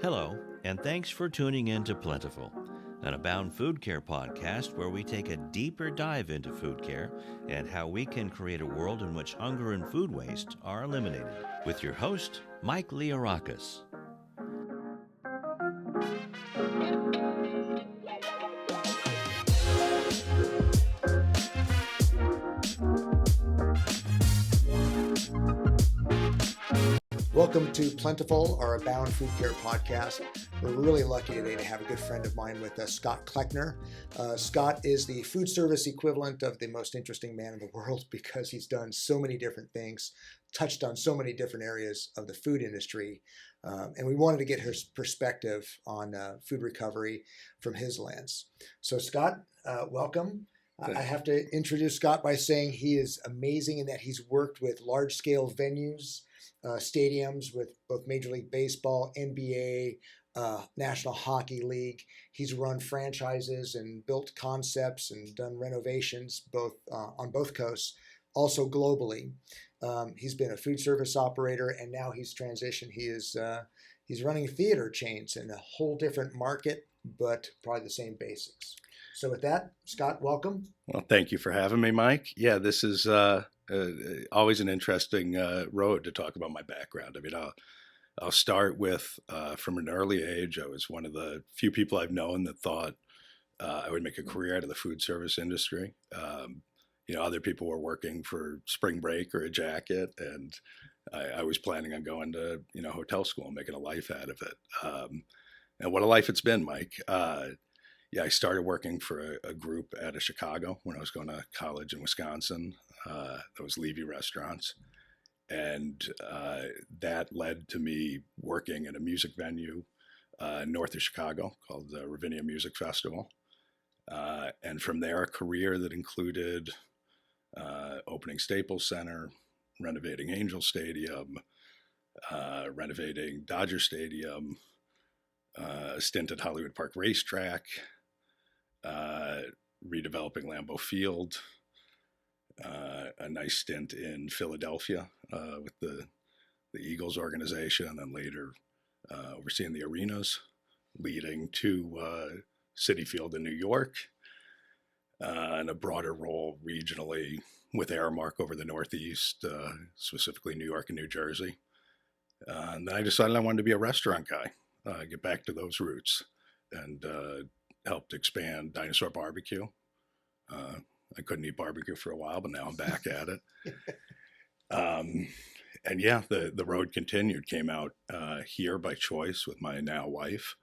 Hello, and thanks for tuning in to Plentiful, an Abound Food Care podcast where we take a deeper dive into food care and how we can create a world in which hunger and food waste are eliminated. With your host, Mike Leorakis. Welcome to Plentiful, our Abound Food Care Podcast. We're really lucky today to have a good friend of mine with us, Scott Kleckner. Scott is the food service equivalent of the most interesting man in the world because he's done so many different things, touched on so many different areas of the food industry. And we wanted to get his perspective on food recovery from his lens. So Scott, welcome. I have to introduce Scott by saying he is amazing in that he's worked with large-scale venues, stadiums with both Major League Baseball, NBA, National Hockey League. He's run franchises and built concepts and done renovations both on both coasts, also globally. He's been a food service operator, and now he's transitioned. He's running theater chains in a whole different market, but probably the same basics. So with that, Scott, welcome. Well, thank you for having me, Mike. Yeah, this is always an interesting road to talk about my background. I mean, I'll start with from an early age, I was one of the few people I've known that thought I would make a career out of the food service industry. Other people were working for spring break or a jacket, and I was planning on going to, hotel school and making a life out of it. And what a life it's been, Mike. I started working for a group out of Chicago when I was going to college in Wisconsin. That was Levy Restaurants. And that led to me working at a music venue north of Chicago called the Ravinia Music Festival. And from there, a career that included opening Staples Center, renovating Angel Stadium, renovating Dodger Stadium, a stint at Hollywood Park Racetrack, redeveloping Lambeau Field, a nice stint in Philadelphia with the Eagles organization, and then later overseeing the arenas, leading to Citi Field in New York, and a broader role regionally with Aramark over the Northeast, specifically New York and New Jersey. And then I decided I wanted to be a restaurant guy, get back to those roots, and helped expand Dinosaur Barbecue. I couldn't eat barbecue for a while, but now I'm back at it. The road continued. Came out here by choice with my now wife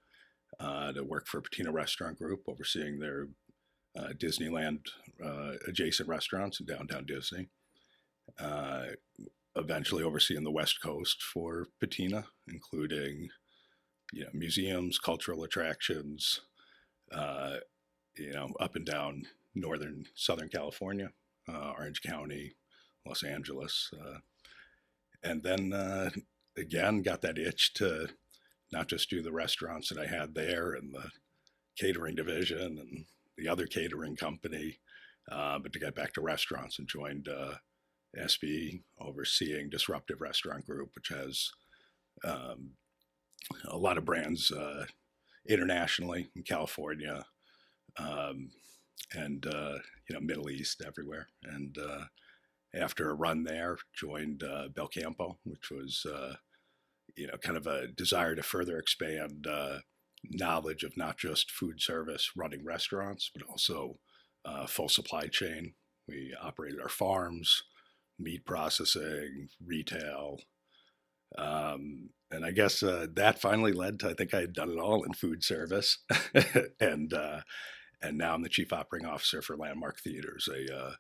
to work for Patina Restaurant Group, overseeing their Disneyland adjacent restaurants in downtown Disney. Eventually overseeing the West Coast for Patina, including museums, cultural attractions, up and down Southern California, Orange County, Los Angeles. And then, again, got that itch to not just do the restaurants that I had there and the catering division and the other catering company, but to get back to restaurants, and joined SB, overseeing Disruptive Restaurant Group, which has a lot of brands internationally in California, and Middle East, everywhere. And after a run there, joined Belcampo, which was kind of a desire to further expand knowledge of not just food service running restaurants, but also full supply chain. We operated our farms, meat processing, retail. And I guess that finally led to, I think I had done it all in food service. And now I'm the chief operating officer for Landmark Theaters, a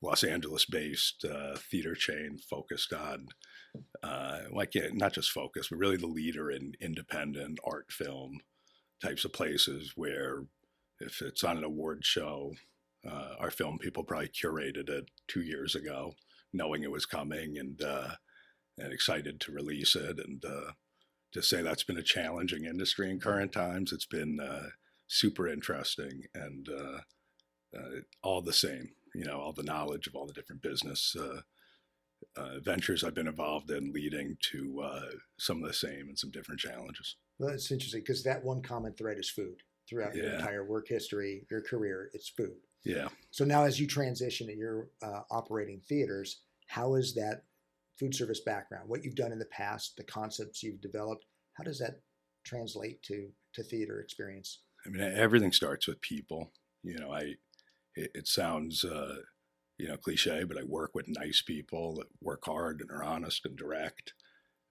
Los Angeles-based theater chain focused on, not just focused, but really the leader in independent art film types of places where if it's on an award show, our film people probably curated it 2 years ago, knowing it was coming, and excited to release it. And to say that's been a challenging industry in current times, it's been super interesting, and all the same, all the knowledge of all the different business ventures I've been involved in leading to some of the same and some different challenges. Well, it's interesting because that one common thread is food throughout your entire work history, your career. It's food. Yeah. So now, as you transition and you're operating theaters, how is that food service background, what you've done in the past, the concepts you've developed, how does that translate to theater experience? I mean, everything starts with people. It sounds cliche, but I work with nice people that work hard and are honest and direct.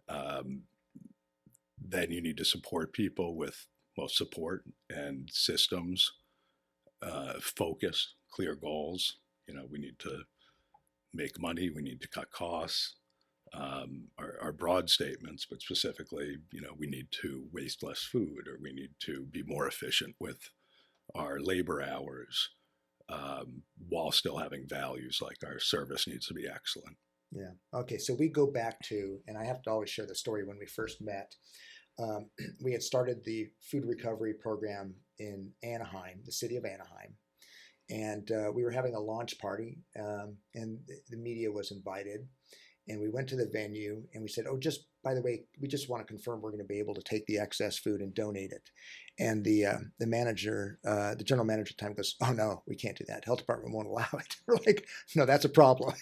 Then you need to support people with support and systems, focus, clear goals. We need to make money. We need to cut costs. Are broad statements, but specifically, we need to waste less food, or we need to be more efficient with our labor hours, while still having values like our service needs to be excellent. Yeah. Okay. So we go back to, and I have to always share the story when we first met. We had started the food recovery program in Anaheim, the city of Anaheim. And we were having a launch party, and the media was invited. And we went to the venue and we said, oh, just by the way, we just want to confirm we're going to be able to take the excess food and donate it. And the manager, the general manager at the time goes, oh, no, we can't do that. Health department won't allow it. We're like, no, that's a problem.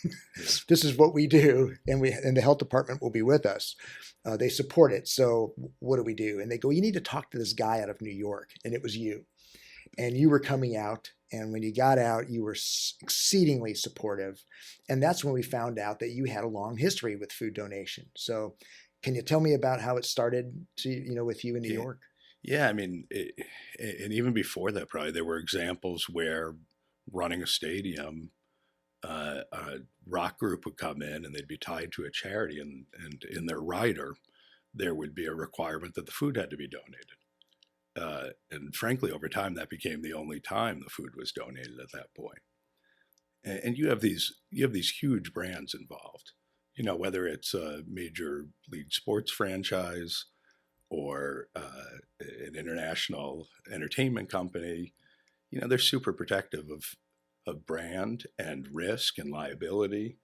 This is what we do. And the health department will be with us. They support it. So what do we do? And they go, you need to talk to this guy out of New York. And it was you. And you were coming out. And when you got out, you were exceedingly supportive. And that's when we found out that you had a long history with food donation. So can you tell me about how it started with you in New York? Yeah, I mean, and even before that, probably there were examples where running a stadium, a rock group would come in and they'd be tied to a charity, and in their rider, there would be a requirement that the food had to be donated. And frankly, over time, that became the only time the food was donated at that point. And you have these huge brands involved, whether it's a major league sports franchise or an international entertainment company. They're super protective of brand and risk and liability.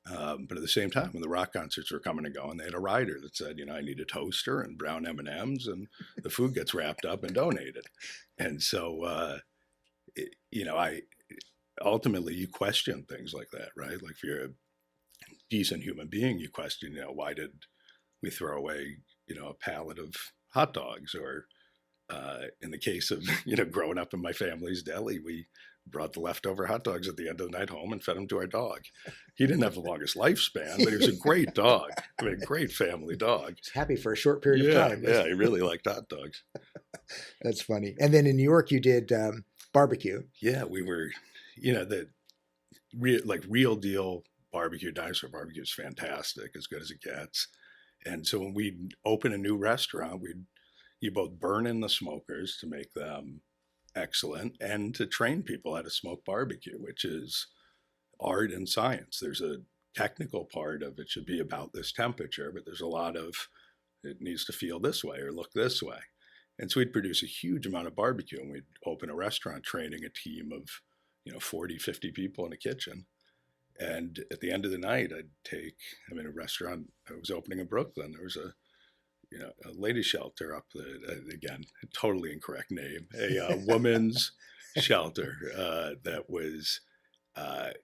But at the same time, when the rock concerts were coming and going, they had a rider that said, I need a toaster and brown M&Ms, and the food gets wrapped up and donated. And so, ultimately you question things like that, right? Like if you're a decent human being, you question, why did we throw away, a pallet of hot dogs? Or in the case of, growing up in my family's deli, we brought the leftover hot dogs at the end of the night home and fed them to our dog. He didn't have the longest lifespan, but he was a great dog. I mean, a great family dog. He's happy for a short period of time. Yeah, he really liked hot dogs. That's funny. And then in New York, you did barbecue. Yeah, we were, real deal barbecue. Dinosaur barbecue is fantastic, as good as it gets. And so when we open a new restaurant, you both burn in the smokers to make them excellent and to train people how to smoke barbecue, which is art and science. There's a technical part of it should be about this temperature, but there's a lot of it needs to feel this way or look this way. And so we'd produce a huge amount of barbecue, and we'd open a restaurant training a team of 40, 50 people in a kitchen. And at the end of the night, a restaurant I was opening in Brooklyn, there was a lady shelter up again, a totally incorrect name, a woman's shelter that was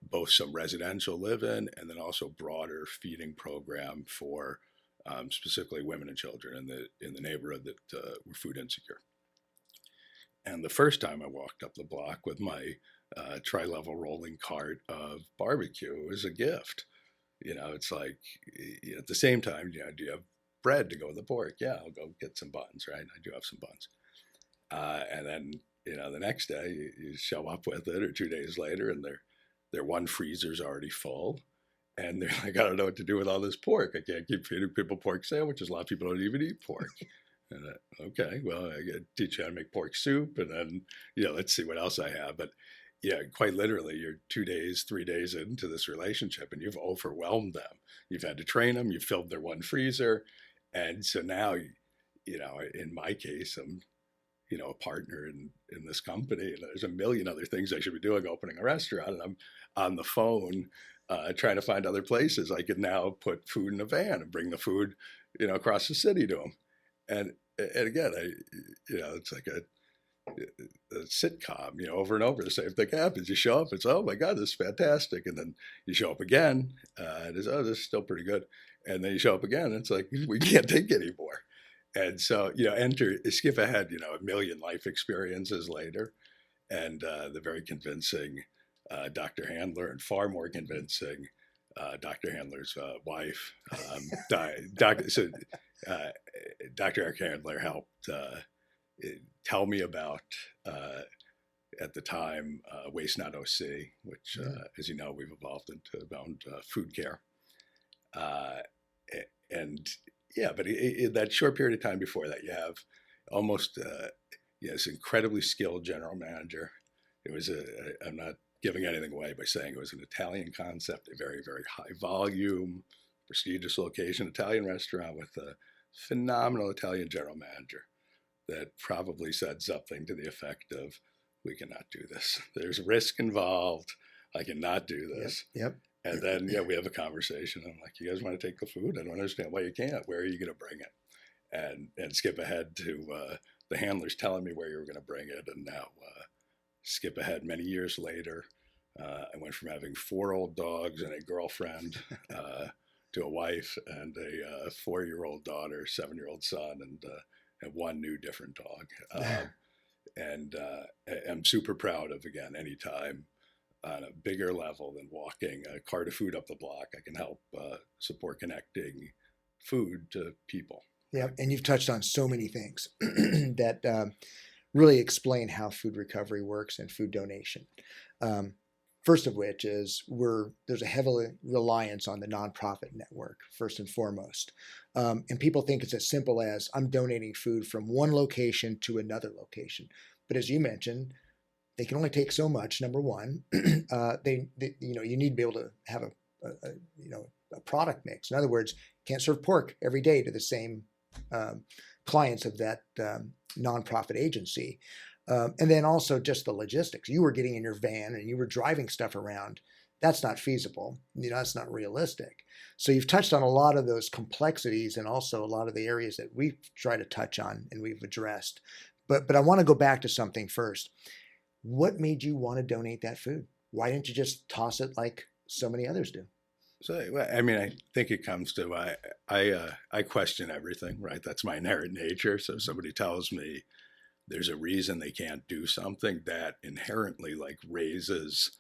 both some residential live-in and then also broader feeding program for specifically women and children in the neighborhood that were food insecure. And the first time I walked up the block with my tri-level rolling cart of barbecue, it was a gift. It's like, at the same time, do you have bread to go with the pork? Yeah, I'll go get some buns, right? I do have some buns. And then, the next day you show up with it, or 2 days later, and their one freezer's already full. And they're like, I don't know what to do with all this pork. I can't keep feeding people pork sandwiches. A lot of people don't even eat pork. And okay, well, I got to teach you how to make pork soup, and then, let's see what else I have. But yeah, quite literally, you're 2 days, 3 days into this relationship, and you've overwhelmed them. You've had to train them. You've filled their one freezer. And so now, in my case, I'm, a partner in this company, and there's a million other things I should be doing, opening a restaurant, and I'm on the phone trying to find other places I could now put food in a van and bring the food, across the city to them. And again, it's like a sitcom, over and over. The same thing happens. You show up, it's, oh my God, this is fantastic. And then you show up again, and it's, oh, this is still pretty good. And then you show up again, and it's like, we can't take anymore. And so, skip ahead, a million life experiences later, and the very convincing Dr. Handler, and far more convincing Dr. Handler's wife. Dr. Eric Handler helped tell me about, at the time, Waste Not OC, which, as you know, we've evolved into Abound Food Care. But in that short period of time before that, you have almost this incredibly skilled general manager. It was I'm not giving anything away by saying it was an Italian concept, a very, very high volume, prestigious location, Italian restaurant with a phenomenal Italian general manager that probably said something to the effect of, we cannot do this. There's risk involved. I cannot do this. Yep. And then, we have a conversation. I'm like, you guys want to take the food? I don't understand why you can't. Where are you going to bring it? And skip ahead to the handlers telling me where you were going to bring it. And now skip ahead many years later. I went from having 4 old dogs and a girlfriend to a wife and a 4-year-old daughter, 7-year-old son, and 1 new different dog. And I'm super proud of, again, any time on a bigger level than walking a cart of food up the block, I can help support connecting food to people. Yeah, and you've touched on so many things that really explain how food recovery works and food donation. First of which is there's a heavy reliance on the nonprofit network, first and foremost. And people think it's as simple as I'm donating food from one location to another location. But as you mentioned, they can only take so much. Number one, you need to be able to have a product mix. In other words, you can't serve pork every day to the same clients of that nonprofit agency. And then also just the logistics. You were getting in your van and you were driving stuff around. That's not feasible. That's not realistic. So you've touched on a lot of those complexities and also a lot of the areas that we've tried to touch on and we've addressed. But I want to go back to something first. What made you want to donate that food? Why didn't you just toss it like so many others do? So, I think it comes to, I question everything, right? That's my inherent nature. So if somebody tells me there's a reason they can't do something, that inherently raises,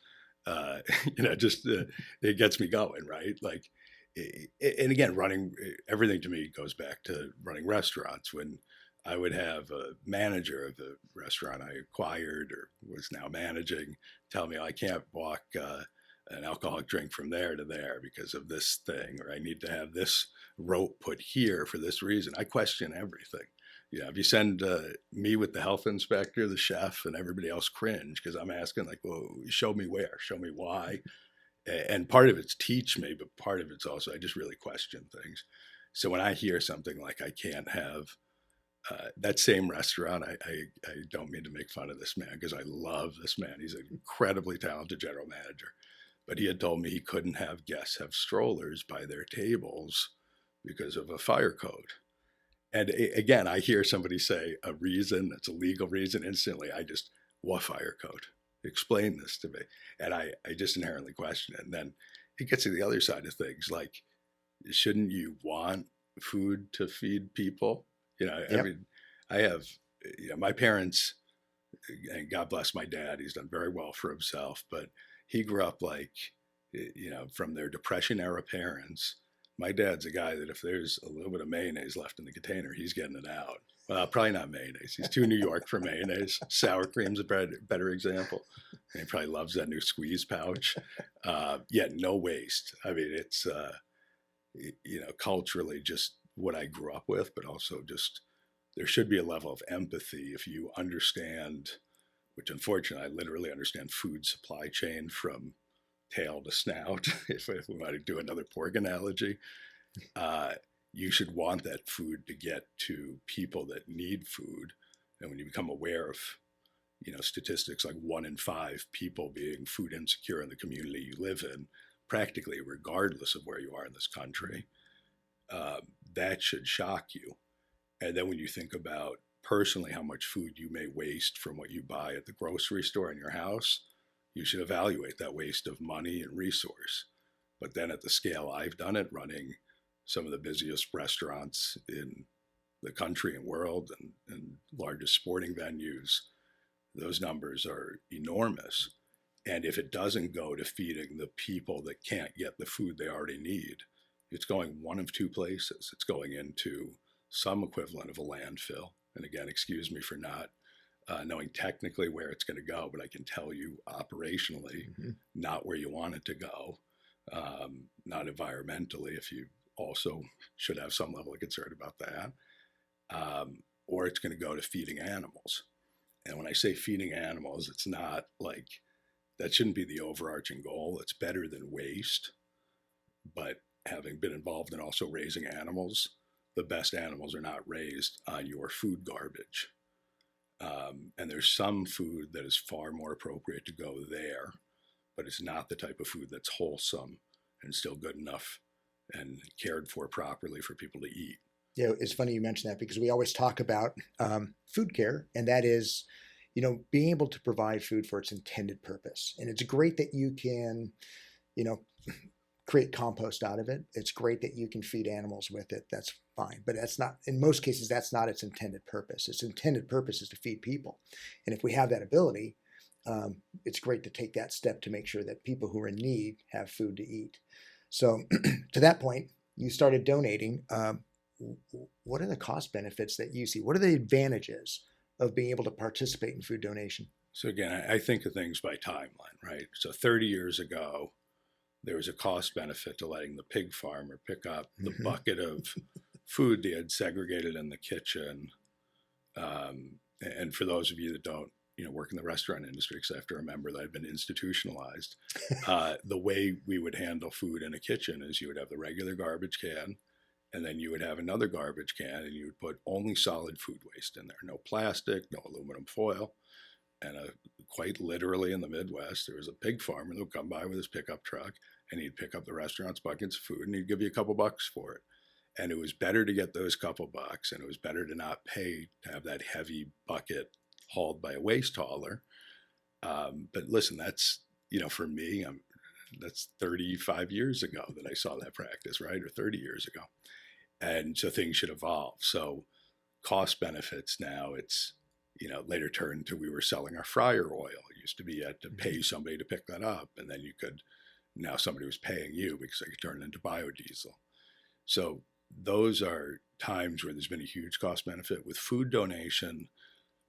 it gets me going, right? And again, everything to me goes back to running restaurants. When I would have a manager of the restaurant I acquired or was now managing tell me, I can't walk an alcoholic drink from there to there because of this thing, or I need to have this rope put here for this reason. I question everything. If you send me with the health inspector, the chef, and everybody else cringe because I'm asking well, show me where, show me why. And part of it's teach me, but part of it's also I just really question things. So when I hear something like I can't have that same restaurant, I don't mean to make fun of this man because I love this man. He's an incredibly talented general manager. But he had told me he couldn't have guests have strollers by their tables because of a fire code. And again, I hear somebody say a reason, it's a legal reason, instantly what fire code? Explain this to me. And I just inherently question it. And then it gets to the other side of things, shouldn't you want food to feed people? I have, my parents, and God bless my dad, he's done very well for himself, but he grew up from their Depression era parents. My dad's a guy that if there's a little bit of mayonnaise left in the container, he's getting it out. Well, probably not mayonnaise. He's too New York for mayonnaise. Sour cream's a better example. And he probably loves that new squeeze pouch. No waste. It's, culturally just what I grew up with, but also just there should be a level of empathy if you understand, which unfortunately I literally understand food supply chain from tail to snout, if we want to do another pork analogy. You should want that food to get to people that need food. And when you become aware of, statistics like 1 in 5 people being food insecure in the community you live in, practically regardless of where you are in this country. That should shock you. And then when you think about personally how much food you may waste from what you buy at the grocery store in your house, you should evaluate that waste of money and resource. But then at the scale I've done it, running some of the busiest restaurants in the country and world and largest sporting venues, those numbers are enormous. And if it doesn't go to feeding the people that can't get the food they already need, it's going one of two places. It's going into some equivalent of a landfill. And again, excuse me for not knowing technically where it's going to go, but I can tell you operationally, not where you want it to go, not environmentally, if you also should have some level of concern about that, or it's going to go to feeding animals. And when I say feeding animals, it's not like, that shouldn't be the overarching goal. It's better than waste. But having been involved in also raising animals, the best animals are not raised on your food garbage. And there's some food that is far more appropriate to go there, but it's not the type of food that's wholesome and still good enough and cared for properly for people to eat. Yeah, it's funny you mention that, because we always talk about food care, and that is, being able to provide food for its intended purpose. And it's great that you can, create compost out of it. It's great that you can feed animals with it. That's fine. But that's not, in most cases, that's not its intended purpose. Its intended purpose is to feed people. And if we have that ability, it's great to take that step to make sure that people who are in need have food to eat. So to that point, you started donating. What are the cost benefits that you see? What are the advantages of being able to participate in food donation? So again, I think of things by timeline, right? So 30 years ago, there was a cost benefit to letting the pig farmer pick up the bucket of food they had segregated in the kitchen. And for those of you that don't, work in the restaurant industry, because I have to remember that I've been institutionalized, the way we would handle food in a kitchen is you would have the regular garbage can, and then you would have another garbage can, and you would put only solid food waste in there. No plastic, no aluminum foil. And quite literally in the Midwest, there was a pig farmer that would come by with his pickup truck, and he'd pick up the restaurant's buckets of food, and he'd give you a couple bucks for it. And it was better to get those couple bucks, and it was better to not pay to have that heavy bucket hauled by a waste hauler. But listen, that's, for me, that's 35 years ago that I saw that practice, right? Or 30 years ago. And so things should evolve. So cost benefits now, it's, later turned to, we were selling our fryer oil. It used to be you had to pay somebody to pick that up. And then now somebody was paying you because they could turn it into biodiesel. So those are times where there's been a huge cost benefit. With food donation,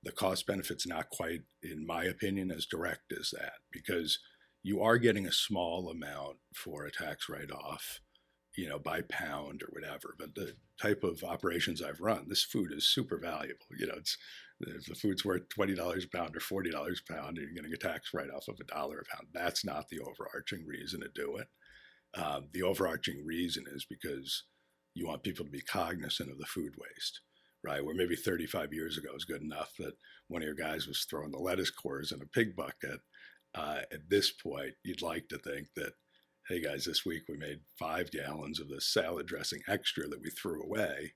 the cost benefit's not quite, in my opinion, as direct as that, because you are getting a small amount for a tax write-off, by pound or whatever. But the type of operations I've run, this food is super valuable. If the food's worth $20 a pound or $40 a pound, and you're getting a tax write-off of $1 a pound, that's not the overarching reason to do it. The overarching reason is because you want people to be cognizant of the food waste, right? Where maybe 35 years ago was good enough that one of your guys was throwing the lettuce cores in a pig bucket. At this point, you'd like to think that, hey guys, this week we made 5 gallons of this salad dressing extra that we threw away.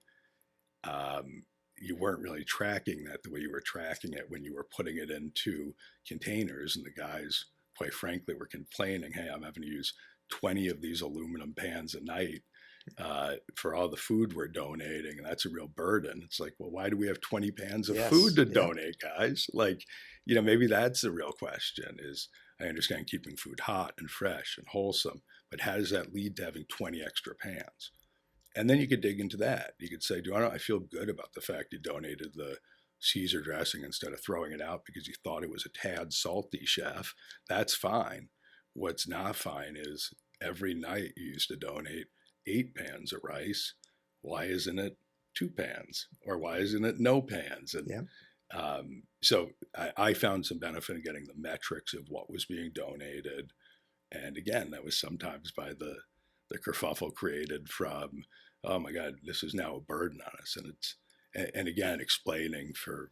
You weren't really tracking that the way you were tracking it when you were putting it into containers, and the guys, quite frankly, were complaining, hey, I'm having to use 20 of these aluminum pans a night for all the food we're donating, and that's a real burden. It's like, well, why do we have 20 pans of food to donate, guys? Like, maybe that's the real question. Is, I understand keeping food hot and fresh and wholesome, but how does that lead to having 20 extra pans? And then you could dig into that. You could say, I feel good about the fact you donated the Caesar dressing instead of throwing it out because you thought it was a tad salty, chef. That's fine. What's not fine is every night you used to donate 8 pans of rice. Why isn't it 2 pans? Or why isn't it no pans? And so I found some benefit in getting the metrics of what was being donated. And again, that was sometimes by the kerfuffle created from, oh my God, this is now a burden on us. And again, explaining for,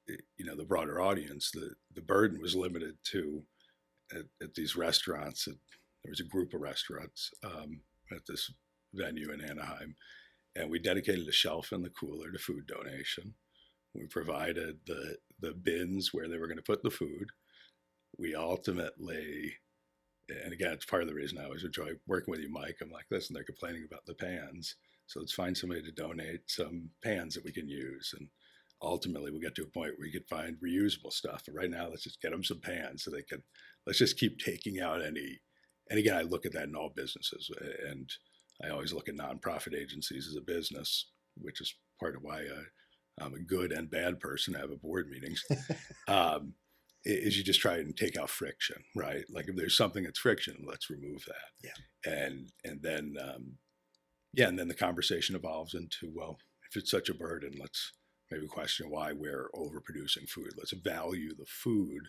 the broader audience, the burden was limited to at these restaurants that there was a group of restaurants at this venue in Anaheim, and we dedicated a shelf and the cooler to food donation. We provided the bins where they were going to put the food. We ultimately, and again, it's part of the reason I always enjoy working with you, Mike. I'm like, listen, they're complaining about the pans, so let's find somebody to donate some pans that we can use. And ultimately, we'll get to a point where we could find reusable stuff. But right now, let's just get them some pans so they can, let's just keep taking out any. And again, I look at that in all businesses, and I always look at nonprofit agencies as a business, which is part of why I'm a good and bad person. I have a board meetings. Is you just try and take out friction, right? Like if there's something that's friction, let's remove that. Yeah. And then and then the conversation evolves into, well, if it's such a burden, let's maybe question why we're overproducing food. Let's value the food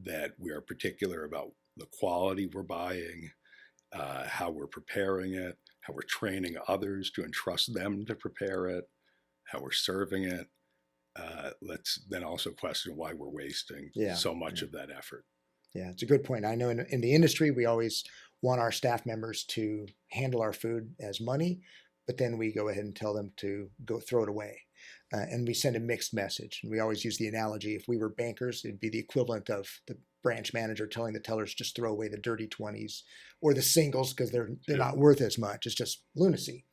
that we are particular about, the quality we're buying, how we're preparing it, how we're training others to entrust them to prepare it, how we're serving it. Let's then also question why we're wasting so much of that effort. Yeah, it's a good point. I know in the industry, we always want our staff members to handle our food as money, but then we go ahead and tell them to go throw it away. And we send a mixed message. And we always use the analogy, if we were bankers, it'd be the equivalent of the branch manager telling the tellers just throw away the dirty 20s or the singles because they're not worth as much. It's just lunacy.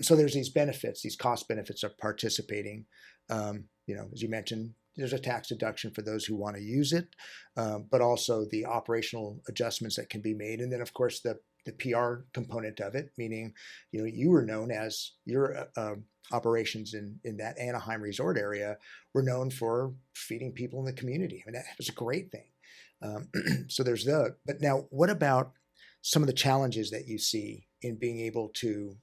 So there's these benefits, these cost benefits of participating. As you mentioned, there's a tax deduction for those who want to use it, but also the operational adjustments that can be made. And then, of course, the PR component of it, meaning, you were known as your operations in that Anaheim resort area were known for feeding people in the community. I mean, that was a great thing. So there's but now what about some of the challenges that you see in being able to,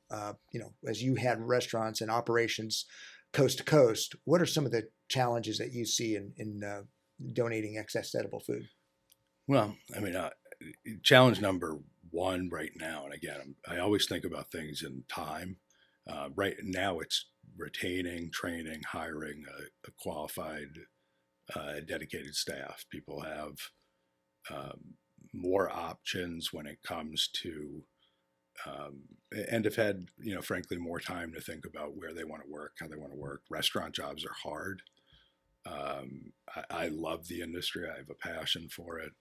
as you had restaurants and operations coast to coast, what are some of the challenges that you see in donating excess edible food? Well, I mean, challenge number one right now, and again, I always think about things in time. Right now, it's retaining, training, hiring a qualified, dedicated staff. People have more options when it comes to, and have had, frankly, more time to think about where they want to work, how they want to work. Restaurant jobs are hard. I love the industry. I have a passion for it.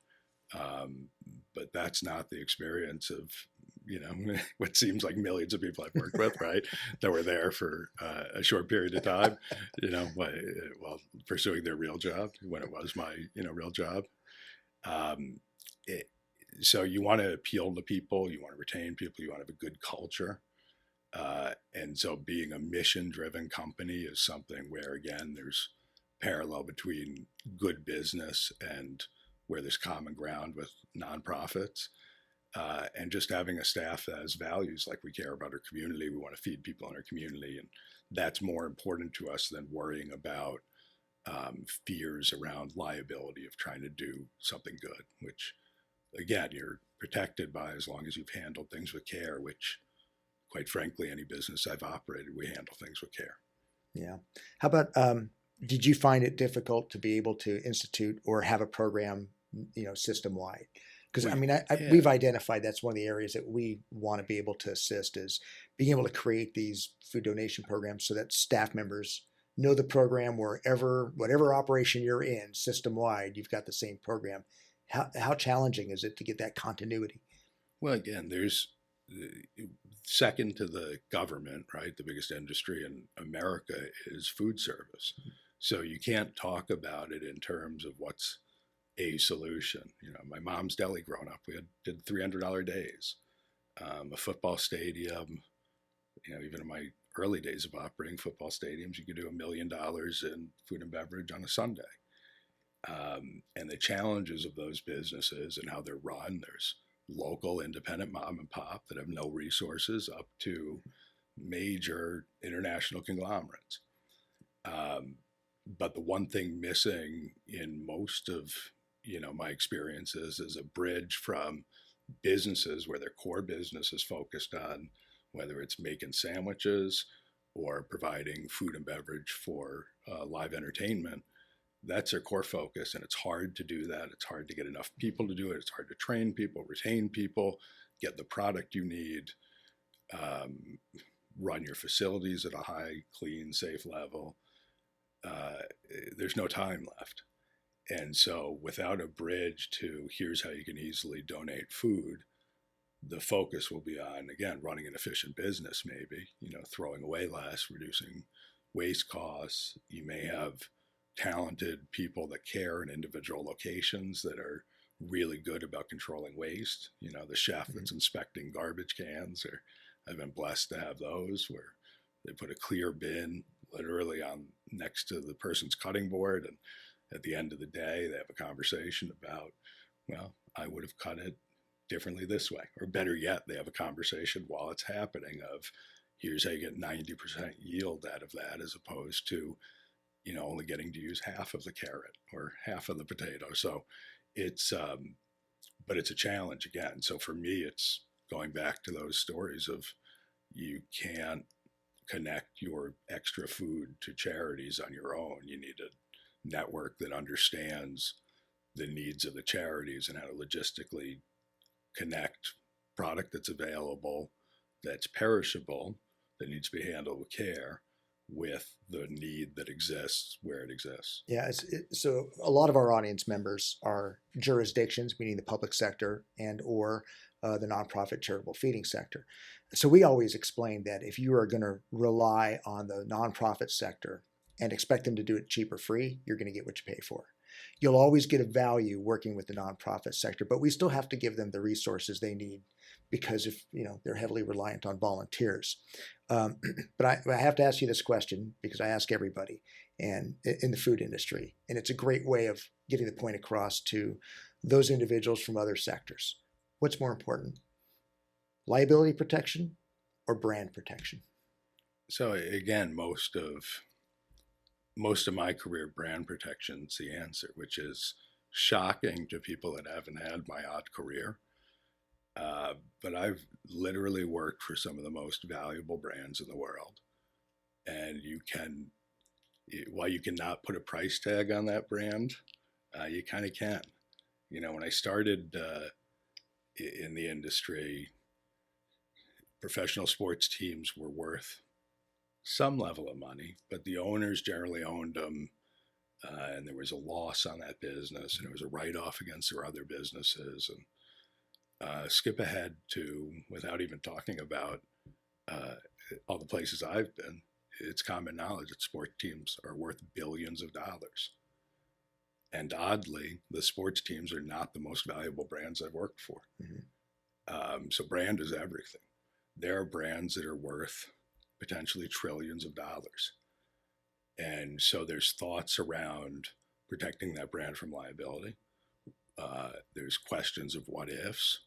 But that's not the experience of, what seems like millions of people I've worked with, right? That were there for a short period of time, while pursuing their real job when it was my, real job. So you want to appeal to people, you want to retain people, you want to have a good culture. And so being a mission-driven company is something where, again, there's parallel between good business and where there's common ground with nonprofits. And just having a staff that has values, like we care about our community, we want to feed people in our community, and that's more important to us than worrying about fears around liability of trying to do something good, which, again, you're protected by as long as you've handled things with care, which, quite frankly, any business I've operated, we handle things with care. Yeah. How about, did you find it difficult to be able to institute or have a program, system-wide? Because, we've identified that's one of the areas that we want to be able to assist is being able to create these food donation programs so that staff members know the program whatever operation you're in, system-wide, you've got the same program. How challenging is it to get that continuity? Well, again, there's second to the government, right? The biggest industry in America is food service. So you can't talk about it in terms of what's a solution. My mom's deli growing up, we did $300 days. A football stadium, even in my early days of operating football stadiums, you could do $1 million in food and beverage on a Sunday. And the challenges of those businesses and how they're run, there's local independent mom and pop that have no resources up to major international conglomerates. But the one thing missing in most of, my experiences is a bridge from businesses where their core business is focused on whether it's making sandwiches or providing food and beverage for live entertainment, That's their core focus, and it's hard to do that. It's hard to get enough people to do it. It's hard to train people, retain people, get the product you need, run your facilities at a high, clean, safe level. There's no time left. And so without a bridge to here's how you can easily donate food, the focus will be on, again, running an efficient business, maybe, throwing away less, reducing waste costs. You may have talented people that care in individual locations that are really good about controlling waste. The chef that's inspecting garbage cans, or I've been blessed to have those where they put a clear bin literally on next to the person's cutting board. And at the end of the day, they have a conversation about, well, I would have cut it differently this way. Or better yet, they have a conversation while it's happening of, here's how you get 90% yield out of that, as opposed to, only getting to use half of the carrot or half of the potato. So it's, but it's a challenge again. So for me, it's going back to those stories of, you can't connect your extra food to charities on your own. You need a network that understands the needs of the charities and how to logistically connect product that's available, that's perishable, that needs to be handled with care, with the need that exists where it exists. Yeah, so a lot of our audience members are jurisdictions, meaning the public sector and or the nonprofit charitable feeding sector. So we always explain that if you are going to rely on the nonprofit sector and expect them to do it cheap or free, you're going to get what you pay for. You'll always get a value working with the nonprofit sector, but we still have to give them the resources they need, because if they're heavily reliant on volunteers. But I have to ask you this question, because I ask everybody, and in the food industry, and it's a great way of getting the point across to those individuals from other sectors. What's more important, liability protection or brand protection? So again, most of my career, brand protection's the answer, which is shocking to people that haven't had my odd career. But I've literally worked for some of the most valuable brands in the world. And while you cannot put a price tag on that brand, you kind of can. When I started in the industry, professional sports teams were worth some level of money, but the owners generally owned them, and there was a loss on that business, and it was a write-off against their other businesses. And skip ahead to, without even talking about all the places I've been, it's common knowledge that sport teams are worth billions of dollars. And oddly, the sports teams are not the most valuable brands I've worked for. Mm-hmm. So brand is everything. There are brands that are worth potentially trillions of dollars. And so there's thoughts around protecting that brand from liability. There's questions of what ifs.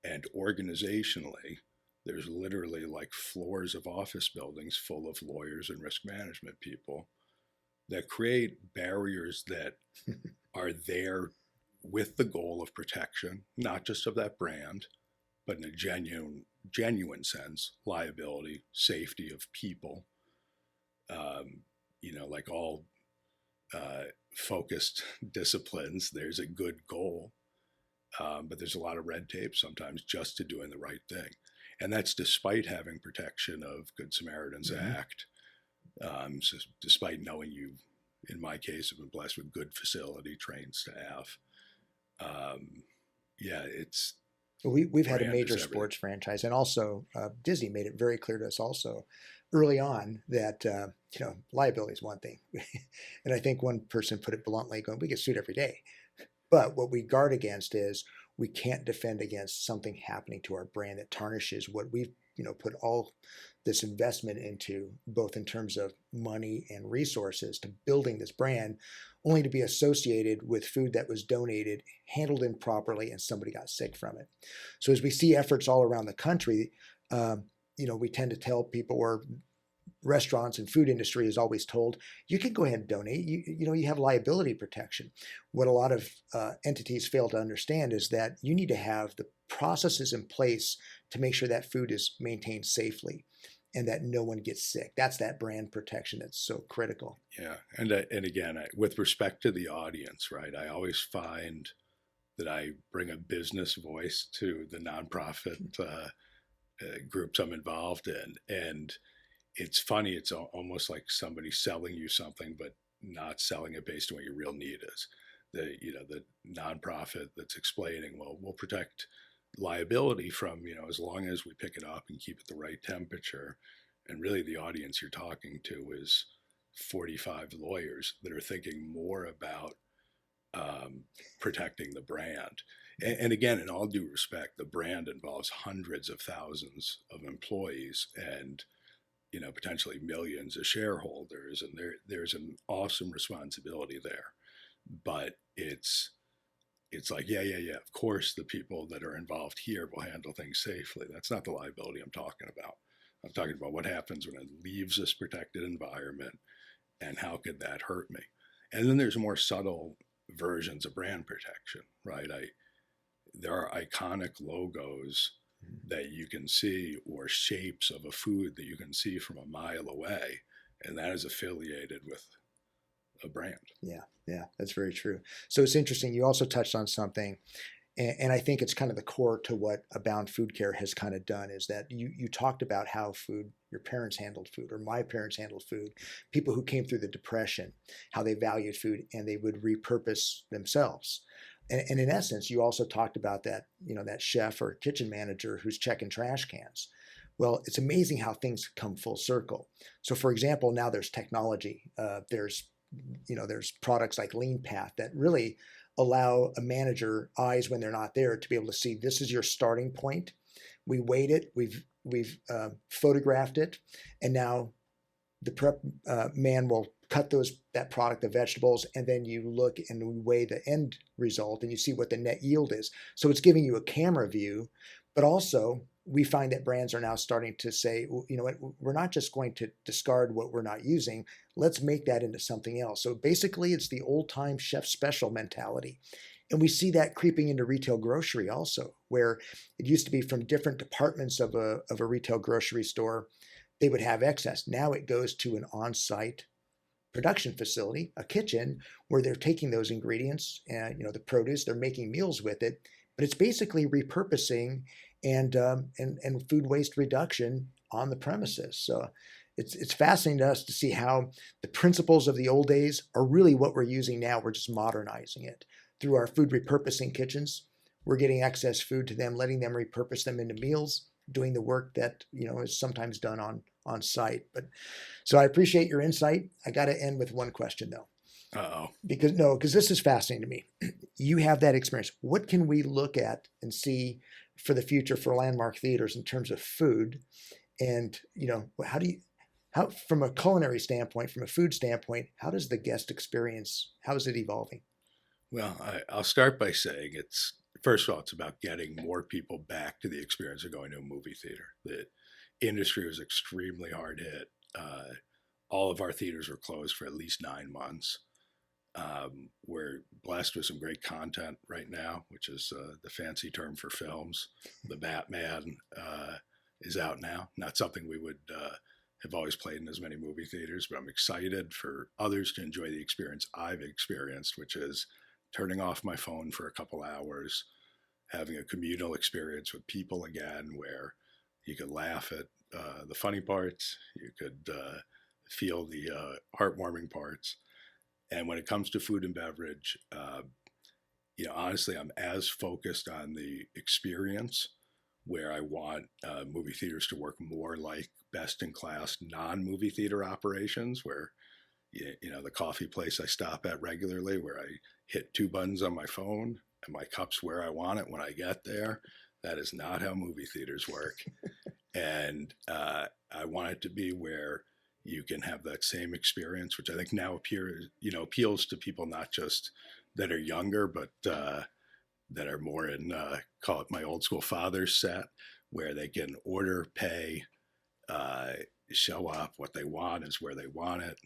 And organizationally, there's literally like floors of office buildings full of lawyers and risk management people that create barriers that are there with the goal of protection, not just of that brand, but in a genuine sense, liability, safety of people. Like all focused disciplines, there's a good goal, but there's a lot of red tape sometimes just to doing the right thing. And that's despite having protection of Good Samaritan's Act, so despite knowing you, in my case, have been blessed with good facility, trained staff. We've had a major sports franchise, and also Disney made it very clear to us also early on that liability is one thing, and I think one person put it bluntly, going, "We get sued every day," but what we guard against is we can't defend against something happening to our brand that tarnishes what we've put all this investment into, both in terms of money and resources, to building this brand, only to be associated with food that was donated, handled improperly, and somebody got sick from it. So as we see efforts all around the country, we tend to tell people, or restaurants and food industry is always told, you can go ahead and donate. You have liability protection. What a lot of entities fail to understand is that you need to have the processes in place to make sure that food is maintained safely. and that no one gets sick. That's that brand protection that's so critical. Yeah. And again, with respect to the audience, right, I always find that I bring a business voice to the nonprofit groups I'm involved in. And it's funny, it's almost like somebody selling you something, but not selling it based on what your real need is. The nonprofit that's explaining, well, we'll protect liability from, as long as we pick it up and keep it the right temperature. And really the audience you're talking to is 45 lawyers that are thinking more about protecting the brand. And again, in all due respect, the brand involves hundreds of thousands of employees and potentially millions of shareholders, and there's an awesome responsibility there. But it's like, yeah, of course the people that are involved here will handle things safely. That's not the liability I'm talking about. I'm talking about what happens when it leaves this protected environment, and how could that hurt me? And then there's more subtle versions of brand protection, right? There are iconic logos that you can see, or shapes of a food that you can see from a mile away, and that is affiliated with a brand. Yeah, that's very true. So it's interesting. You also touched on something, and I think it's kind of the core to what Abound Food Care has kind of done, is that you talked about how your parents handled food, or my parents handled food, people who came through the Depression, how they valued food and they would repurpose themselves. And in essence, you also talked about that, that chef or kitchen manager who's checking trash cans. Well, it's amazing how things come full circle. So for example, now there's technology. There's products like Lean Path that really allow a manager eyes when they're not there to be able to see, this is your starting point. We weighed it, we've photographed it, and now the prep man will cut that product, the vegetables, and then you look and we weigh the end result and you see what the net yield is. So it's giving you a camera view, but also we find that brands are now starting to say, well, you know what, we're not just going to discard what we're not using. Let's make that into something else. So basically it's the old time chef special mentality. And we see that creeping into retail grocery also, where it used to be from different departments of a retail grocery store, they would have excess. Now it goes to an on-site production facility, a kitchen, where they're taking those ingredients and the produce, they're making meals with it, but it's basically repurposing and food waste reduction on the premises. So it's fascinating to us to see how the principles of the old days are really what we're using now. We're just modernizing it through our food repurposing kitchens. We're getting excess food to them, letting them repurpose them into meals, doing the work that is sometimes done on site. But so I appreciate your insight. I got to end with one question though. Because this is fascinating to me. You have that experience. What can we look at and see for the future for landmark theaters in terms of food? And how from a culinary standpoint, from a food standpoint, how does the guest experience, how is it evolving? Well, I'll start by saying first of all, it's about getting more people back to the experience of going to a movie theater. The industry was extremely hard hit. All of our theaters were closed for at least 9 months. We're blessed with some great content right now, which is the fancy term for films. The Batman is out now. Not something we would have always played in as many movie theaters, but I'm excited for others to enjoy the experience I've experienced, which is turning off my phone for a couple hours, having a communal experience with people again, where you could laugh at the funny parts, you could feel the heartwarming parts. And when it comes to food and beverage, honestly, I'm as focused on the experience, where I want movie theaters to work more like best-in-class non-movie theater operations, where the coffee place I stop at regularly, where I hit 2 buttons on my phone and my cup's where I want it when I get there. That is not how movie theaters work. And I want it to be where you can have that same experience, which I think now appeals to people not just that are younger, but that are more in, call it my old school father's set, where they can order, pay, show up. What they want is where they want it,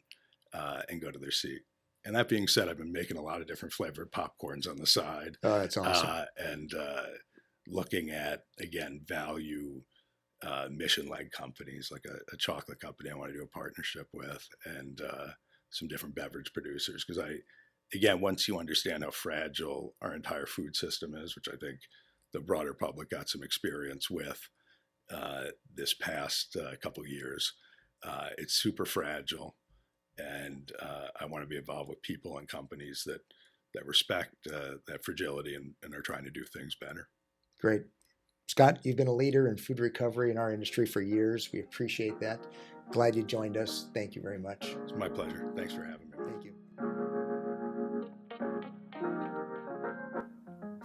and go to their seat. And that being said, I've been making a lot of different flavored popcorns on the side. Oh, that's awesome. And looking at, again, value mission-led companies, like a chocolate company I want to do a partnership with, and some different beverage producers. Because again, once you understand how fragile our entire food system is, which I think the broader public got some experience with this past couple of years, it's super fragile. And I want to be involved with people and companies that respect that fragility and are trying to do things better. Great. Scott, you've been a leader in food recovery in our industry for years. We appreciate that. Glad you joined us. Thank you very much. It's my pleasure. Thanks for having me. Thank you.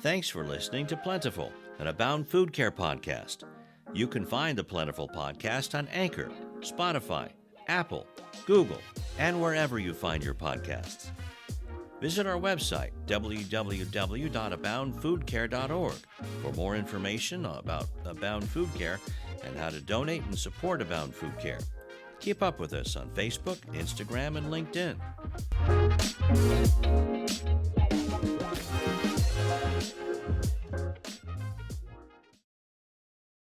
Thanks for listening to Plentiful, an Abound Food Care podcast. You can find the Plentiful podcast on Anchor, Spotify, Apple, Google, and wherever you find your podcasts. Visit our website, www.aboundfoodcare.org, for more information about Abound Food Care and how to donate and support Abound Food Care. Keep up with us on Facebook, Instagram, and LinkedIn.